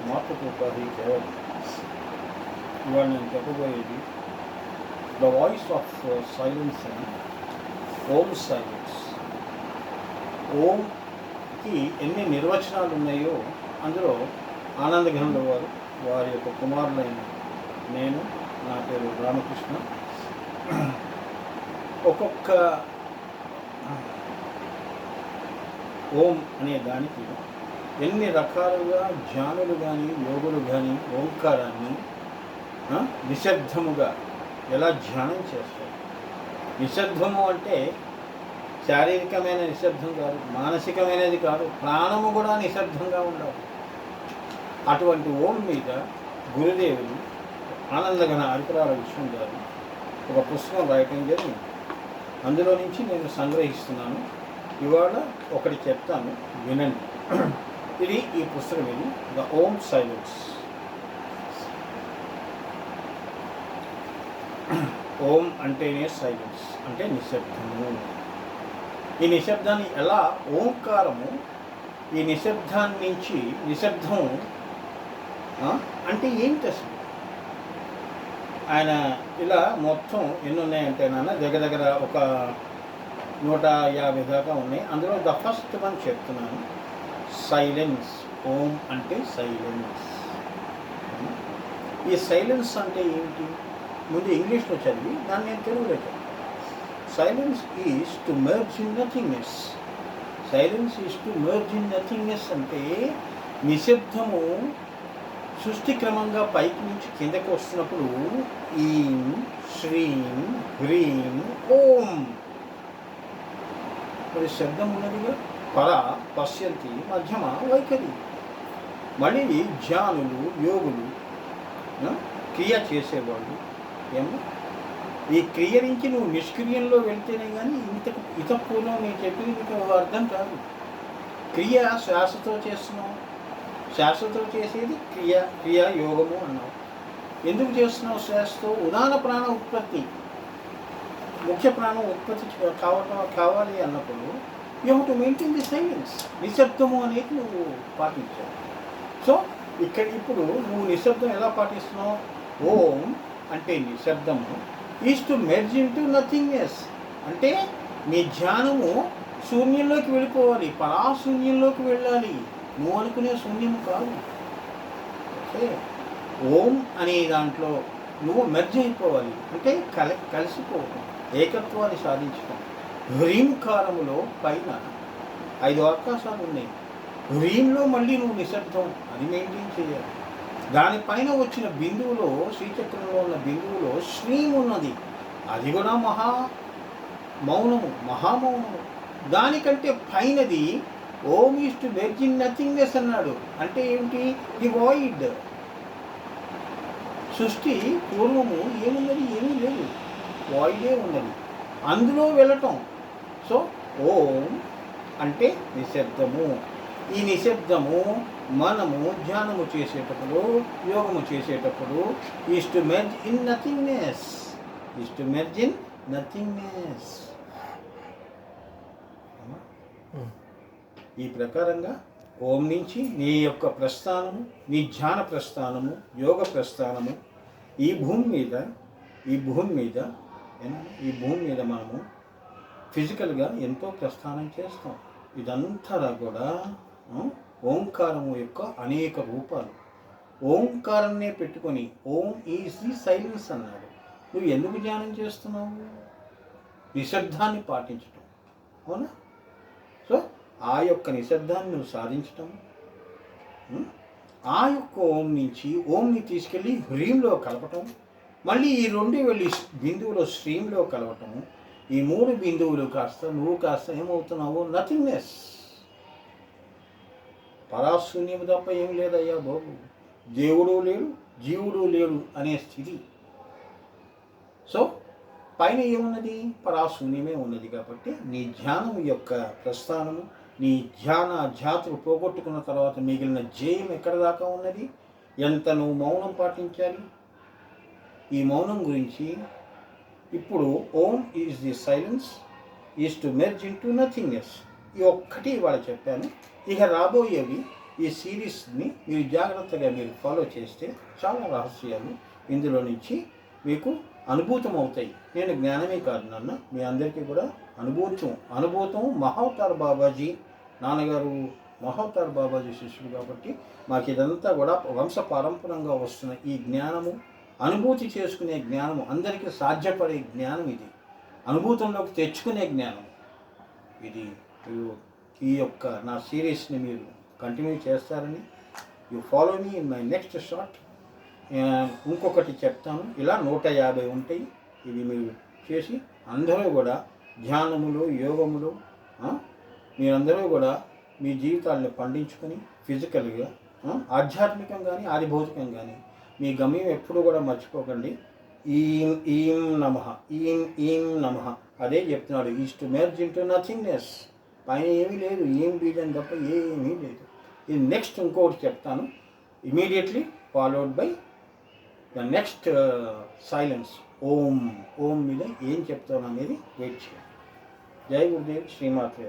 మాతృకూపాది కేవలం. ఇవాళ నేను చెప్పబోయేది ద వాయిస్ ఆఫ్ సైలెన్స్ అని ఓం సైలెన్స్. ఓంకి ఎన్ని నిర్వచనాలు ఉన్నాయో అందులో ఆనందఘనుల వారి యొక్క కుమారులైన నేను, నా పేరు రామకృష్ణ, ఒక్కొక్క ఓం అనే దానికి ఎన్ని రకాలుగా ధ్యానులు కానీ యోగులు కానీ ఓంకారాన్ని నిశ్శబ్దముగా ఎలా ధ్యానం చేస్తారు. నిశ్శబ్దము అంటే శారీరకమైన నిశ్శబ్దం కాదు, మానసికమైనది కాదు, ప్రాణము కూడా నిశ్శబ్దంగా ఉండాలి. అటువంటి ఓం మీద గురుదేవులు ఆనందఘన అరిపురాల విషయం గారు ఒక పుస్తకం రాయటం జరిగింది. అందులో నుంచి నేను సంగ్రహిస్తున్నాను. ఇవాళ ఒకటి చెప్తాను, వినండి. ఇది ఈ పుస్తకం, ఇది ద ఓం సైలెన్స్. ఓం అంటేనే సైలెన్స్, అంటే నిశ్శబ్దము. ఈ నిశ్శబ్దాన్ని ఎలా ఓంకారము, ఈ నిశ్శబ్దాన్ని నుంచి నిశ్శబ్దం అంటే ఏంటి అసలు? ఆయన ఇలా మొత్తం ఎన్ని ఉన్నాయంటే నాన్న దగ్గర ఒక 150 దాకా ఉన్నాయి. అందులో ద ఫస్ట్ వన్ చెప్తున్నాను, సైలెన్స్. ఓం అంటే సైలెన్స్. ఈ సైలెన్స్ అంటే ఏమిటి? ముందు ఇంగ్లీష్లో చదివి దాన్ని నేను తెలుగులో చెప్తాను. Silence is to merge in nothingness. Silence is to merge in nothingness అంటే నిశ్శబ్దము సృష్టి క్రమంగా పైకి నుంచి కిందకి వస్తున్నప్పుడు ఈం శ్రీం హ్రీం ఓం మరి శబ్దం ఉన్నదిగా. పర పశ్యంతి మధ్యమ వైఖరి. మళ్ళీ ధ్యానులు యోగులు క్రియ చేసేవాళ్ళు ఏమో ఈ క్రియ నుంచి నువ్వు నిష్క్రియంలో వెళ్తేనే కానీ పూర్వం నేను చెప్పింది నీకు అర్థం కాదు. క్రియ శ్వాసతో చేస్తున్నావు, శ్వాసతో చేసేది క్రియ యోగము అన్నావు. ఎందుకు చేస్తున్నావు శ్వాసతో? ఉదాహరణ ప్రాణ ఉత్పత్తి, ముఖ్య ప్రాణం ఉత్పత్తి కావాలి అన్నప్పుడు you have to maintain the silence. నిశ్శబ్దము అనేది నువ్వు పాటించావు. సో ఇప్పుడు నువ్వు నిశ్శబ్దం ఎలా పాటిస్తున్నావు? ఓం అంటే నిశ్శబ్దము is to merge into nothingness. అంటే నీ ధ్యానము శూన్యంలోకి వెళ్ళిపోవాలి, పరాశూన్యంలోకి వెళ్ళాలి. నువ్వు అనుకునే శూన్యము కాదు. ఓకే, ఓం అనే దాంట్లో నువ్వు మెర్జ్ అయిపోవాలి, అంటే కలిసిపోవటం, ఏకత్వాన్ని సాధించటం. హ్రీంకారములో పైన 5 అవకాశాలు ఉన్నాయి. హ్రీంలో మళ్ళీ నువ్వు నిశ్శబ్దం అది మెయింటైన్ చేయాలి. దానిపైన వచ్చిన బిందువులో, శ్రీచక్రంలో ఉన్న బిందువులో శ్రీం ఉన్నది, అది కూడా మహామౌనము. దానికంటే పైనది Om is to merge in nothingness అన్నాడు. అంటే ఏమిటి? The void. సృష్టి పూర్వము ఏమున్నది? ఏమీ లేదు, వాయిడే ఉన్నది, అందులో వెళ్ళటం. సో ఓం అంటే నిశ్శబ్దము. ఈ నిశ్శబ్దము మనము ధ్యానము చేసేటప్పుడు, యోగము చేసేటప్పుడు is to merge in nothingness. Is to merge in nothingness. ఈ ప్రకారంగా ఓం నుంచి నీ యొక్క ప్రస్థానము, నీ ధ్యాన ప్రస్థానము, యోగ ప్రస్థానము ఈ భూమి మీద మనము ఫిజికల్గా ఎంతో ప్రస్థానం చేస్తాం. ఇదంతా కూడా ఓంకారము యొక్క అనేక రూపాలు. ఓంకారాన్నే పెట్టుకొని ఓం ఈజ్ ది సైలెన్స్ అన్నాడు. నువ్వు ఎందుకు ధ్యానం చేస్తున్నావు? నిశ్శబ్దాన్ని పాటించటం, అవునా? సో ఆ యొక్క నిశ్శబ్దాన్ని నువ్వు సాధించటం, ఆ యొక్క ఓం నుంచి ఓంని తీసుకెళ్ళి హ్రీంలో కలపటం, మళ్ళీ ఈ 2 వెళ్ళి బిందువులో శ్రీంలో కలవటము. ఈ 3 బిందువులు నువ్వు కాస్త ఏమవుతున్నావు? నథింగ్నెస్, పరాశూన్యము తప్ప ఏం లేదయ్యా బాబు. దేవుడు లేడు, జీవుడు లేడు అనే స్థితి. సో పైన ఏమున్నది? పరాశూన్యమే ఉన్నది. కాబట్టి నీ ధ్యానం యొక్క ప్రస్థానము, నీ జాతులు పోగొట్టుకున్న తర్వాత మిగిలిన జయం ఎక్కడ దాకా ఉన్నది? ఎంత నువ్వు మౌనం పాటించాలి? ఈ మౌనం గురించి ఇప్పుడు Om is the silence is to merge into nothingness. ఈ ఒక్కటి ఇవాళ చెప్పాను. ఇక రాబోయేవి ఈ సిరీస్ని మీరు జాగ్రత్తగా మీరు ఫాలో చేస్తే చాలా రహస్యాలు ఇందులో నుంచి మీకు అనుభూతం అవుతాయి. నేను జ్ఞానమే కాదు నాన్న, మీ అందరికీ కూడా అనుభూతం మహావతార్ బాబాజీ నాన్నగారు మహావతార్ బాబాజీ శిష్యుడు కాబట్టి మాకు ఇదంతా కూడా వంశ పారంపరంగా వస్తున్న ఈ జ్ఞానము, అనుభూతి చేసుకునే జ్ఞానము, అందరికీ సాధ్యపడే జ్ఞానం ఇది, అనుభూతంలోకి తెచ్చుకునే జ్ఞానం ఇది. ఈ యొక్క నా సిరీస్ని మీరు కంటిన్యూ చేస్తారని, you follow me in my next short. ఇంకొకటి చెప్తాను, ఇలా 150 ఉంటాయి. ఇవి మీరు చేసి అందరూ కూడా ధ్యానములు, యోగములు, మీరందరూ కూడా మీ జీవితాలను పండించుకొని ఫిజికల్గా, ఆధ్యాత్మికంగా కానీ ఆదిభౌతికంగా కానీ మీ గమ్యం ఎప్పుడు కూడా మర్చిపోకండి. ఈం నమః, ఈం నమః అదే చెప్తున్నాడు. Is to merge into nothingness. పైన ఏమీ లేదు, ఏం బీజం తప్ప ఏమీ లేదు. ఇది నెక్స్ట్ ఇంకొకటి చెప్తాను, immediately followed by the next silence. Om మీద ఏం చెప్తాను అనేది వెయిట్ చేయండి. జై గురుదేవ్, శ్రీమాత్రే.